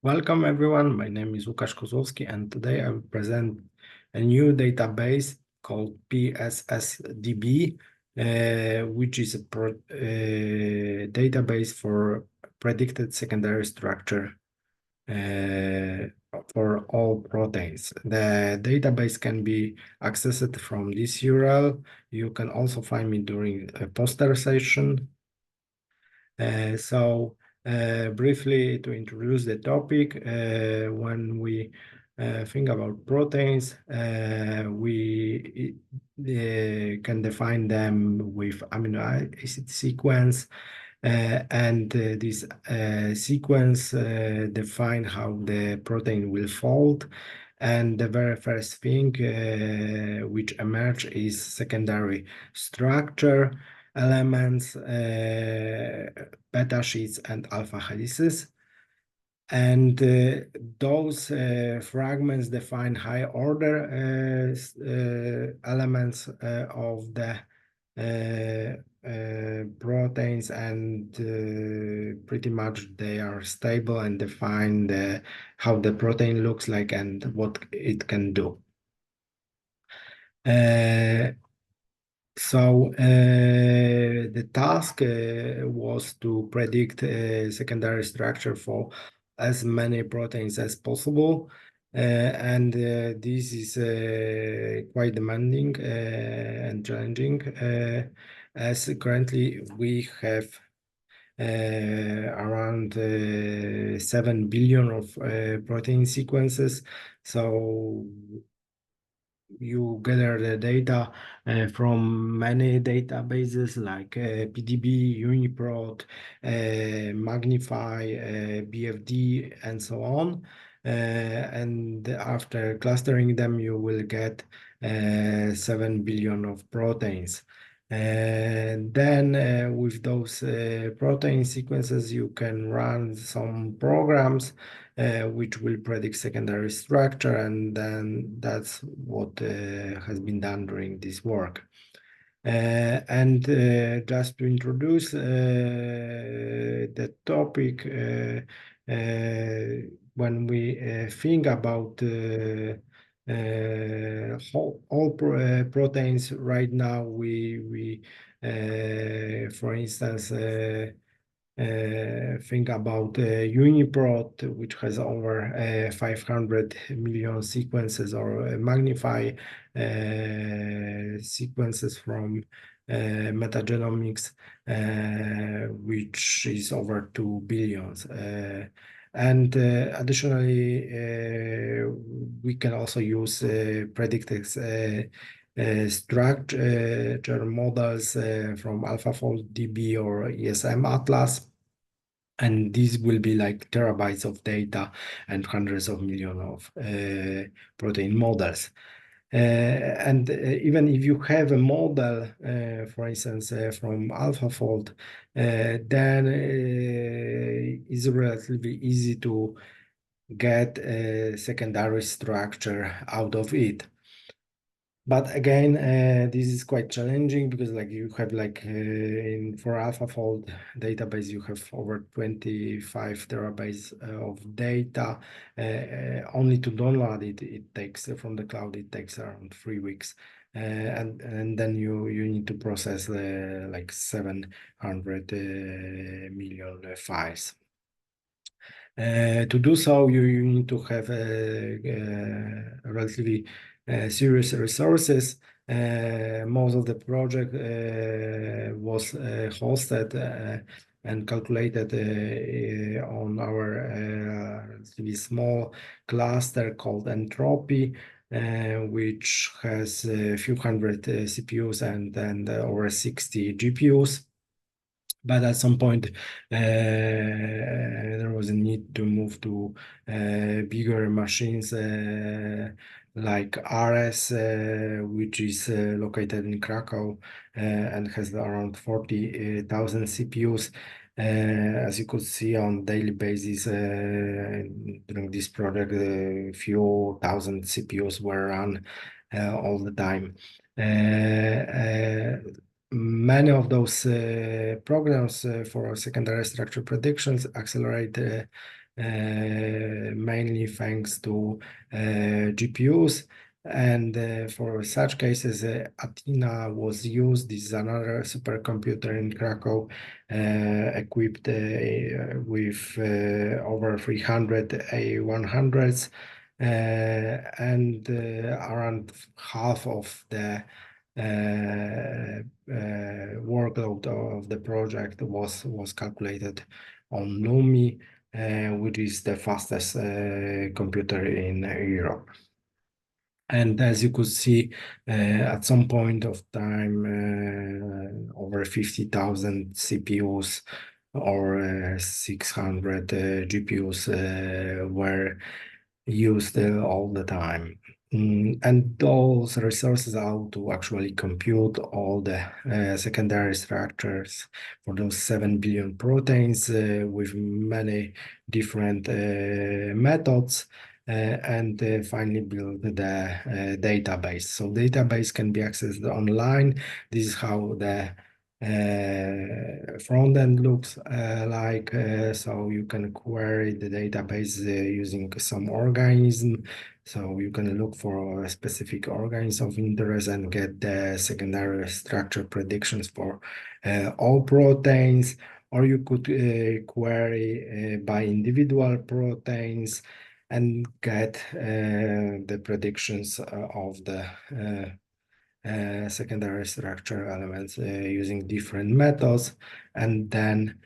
Welcome everyone, my name is Lukasz Kozlowski and today I will present a new database called pSSdb, which is a database for predicted secondary structure for all proteins. The database can be accessed from this URL. You can also find me during a poster session. Briefly to introduce the topic, when we think about proteins, we can define them with amino acid sequence, and this sequence define how the protein will fold. And the very first thing which emerge is secondary structure elements, beta sheets and alpha helices. And those fragments define high order elements of the proteins, and pretty much they are stable and define how the protein looks like and what it can do. The task was to predict secondary structure for as many proteins as possible, and this is quite demanding and challenging, as currently we have around 7 billion of protein sequences. So you gather the data from many databases like PDB, UniProt, Magnify, BFD, and so on. And after clustering them, you will get 7 billion of proteins. And then with those protein sequences, you can run some programs which will predict secondary structure, and then that's what has been done during this work. Just to introduce the topic, when we think about all proteins right now, we for instance think about UniProt, which has over 500 million sequences, or Magnify sequences from metagenomics, which is over 2 billions. Additionally, we can also use predicted structure models from AlphaFold-DB or ISM Atlas. And these will be like terabytes of data and hundreds of millions of protein models. Even if you have a model, for instance, from AlphaFold, then it's relatively easy to get a secondary structure out of it. But again, this is quite challenging because you have for AlphaFold database, you have over 25 terabytes of data. Only to download it takes from the cloud, it takes around 3 weeks. And then you need to process 700 million files. To do so, you need to have relatively serious resources. Most of the project was hosted and calculated on our relatively small cluster called Entropy, which has a few hundred CPUs and over 60 GPUs. But at some point, there was a need to move to bigger machines like RS, which is located in Krakow and has around 40,000 CPUs. As you could see on daily basis during this project, a few thousand CPUs were run all the time. Many of those programs for secondary structure predictions accelerate mainly thanks to GPUs. And for such cases, Athena was used. This is another supercomputer in Krakow, equipped with over 300 A100s, and around half of the workload of the project was calculated on Lumi, which is the fastest computer in Europe. And as you could see, at some point of time, over 50,000 CPUs or 600 GPUs were used all the time. And those resources allow to actually compute all the secondary structures for those 7 billion proteins with many different methods. And finally build the database. So database can be accessed online. This is how the front end looks like. So you can query the database using some organism. So you can look for specific organisms of interest and get the secondary structure predictions for all proteins. Or you could query by individual proteins and get the predictions of the secondary structure elements using different methods, and then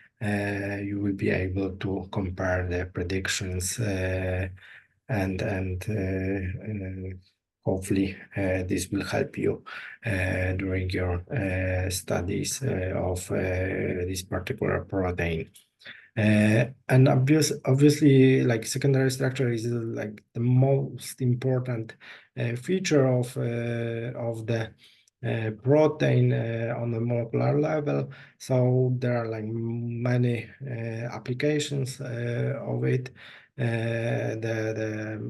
you will be able to compare the predictions and hopefully this will help you during your studies of this particular protein. And obviously, like secondary structure is like the most important feature of the protein on the molecular level. So there are like many applications of it. The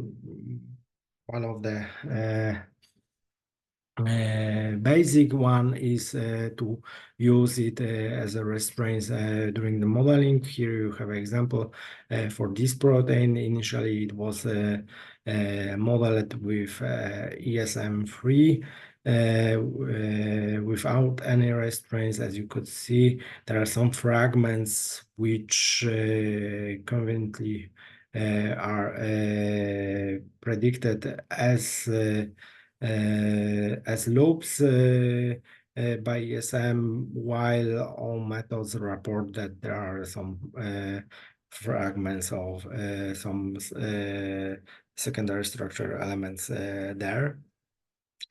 one of the basic one is to use it as a reference during the modeling. Here you have an example for this protein. Initially, it was modeled with ISM3 without any restraints. As you could see, there are some fragments which conveniently are predicted as loops by ESM, while all methods report that there are some fragments of some secondary structure elements there.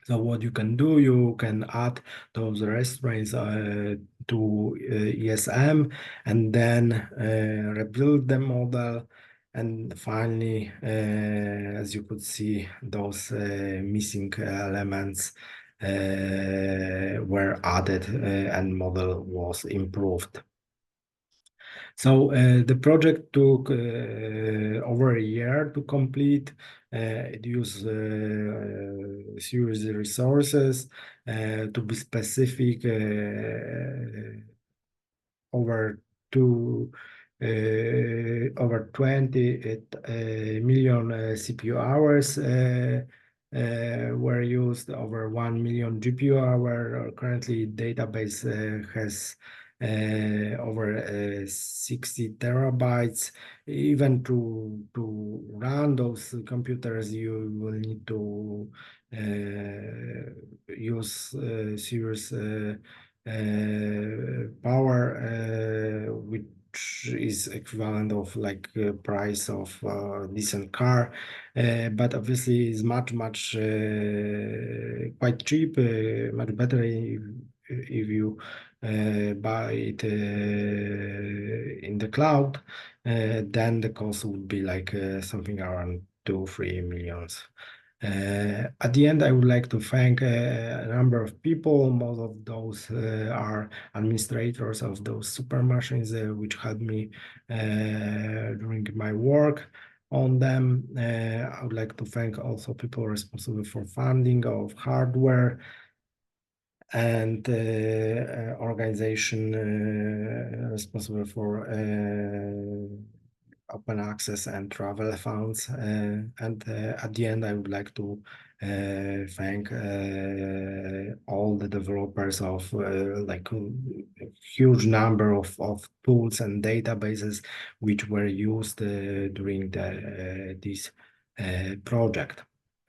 So what you can do, you can add those restraints to ESM and then rebuild the model. And finally, as you could see, those missing elements were added and model was improved. So the project took over a year to complete. It used serious resources. To be specific, over two over 20 million CPU hours were used, over 1 million GPU hour. Currently, database has over 60 terabytes. Even to run those computers, you will need to use serious power, which is equivalent of like price of decent car, but obviously is much quite cheap, much better if you buy it in the cloud. Then the cost would be like something around 2-3 millions. At the end, I would like to thank a number of people. Most of those are administrators of those super machines, which helped me during my work on them. I would like to thank also people responsible for funding of hardware and organization responsible for open access and travel funds. And at the end, I would like to thank all the developers of like a huge number of tools and databases which were used during this project.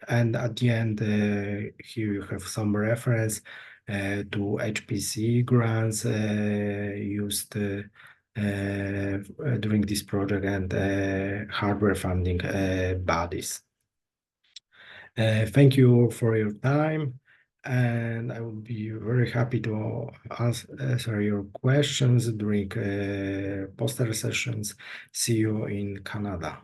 And at the end, here you have some reference to HPC grants used during this project and hardware funding bodies. Thank you for your time, and I will be very happy to answer your questions during poster sessions. See you in Canada.